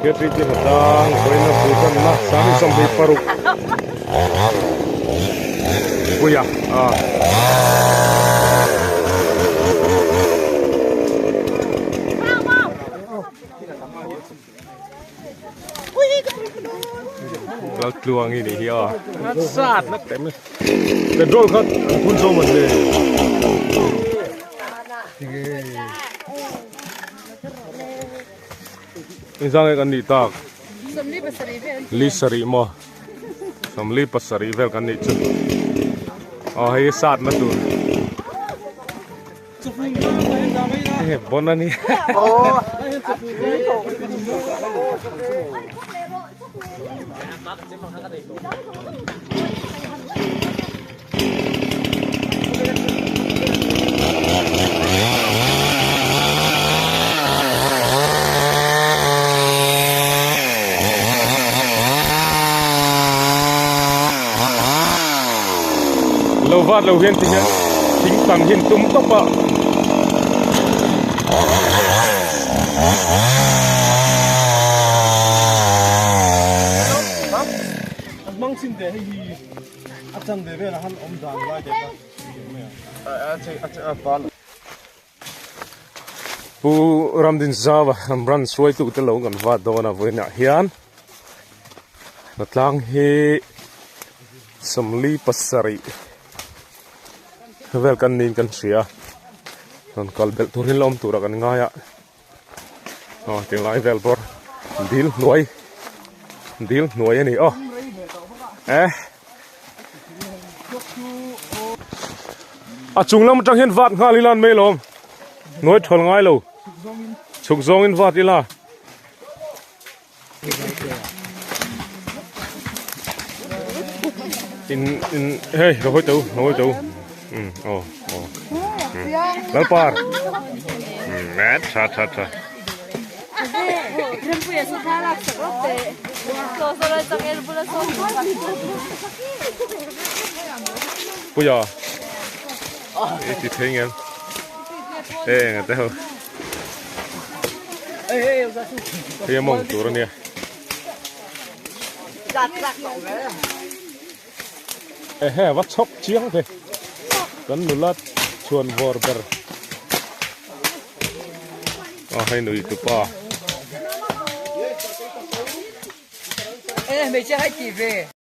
Cái gì thì hạt đang với nó phụ thân nó sáng xong thì paru ui àเรากลัวงี้นี่เฮียนัดซาดนัดเต็มเลยเป็นโรคเขาคุณโซมันเลยนี่สั่งกันนี่ตากลิสรีมั้งสมลีปัสรีเวลกันนี่จุดอ๋อให้ซาดมาดูเฮ้ยบนนั่นนี่lâu vắt lâu hiên thì chính bằng hiên tung tốc bạ mang xin để hay gì chân để về là hắn ôm giàn lại để pu ramdin zawa ran suai tu te lo kan va dona voina hian hnatlang hi samli pasari vel kan nin kan sia non kalbel turin lom tura kan ngaya tiếng lai vel bor dil nuai ani chung lam tang hian vat nga lilan me lom noi thol ngai lo chuk zong in vat ila in hey rồi tàu lal par mát cha bây giờ thì thấy em người ta không thấy mong tụi nó nè vắt chóc chiếng thế cắn nụ lát chuồn vòr bờ hay nụ tụ pa mấy chiếc hay chỉ về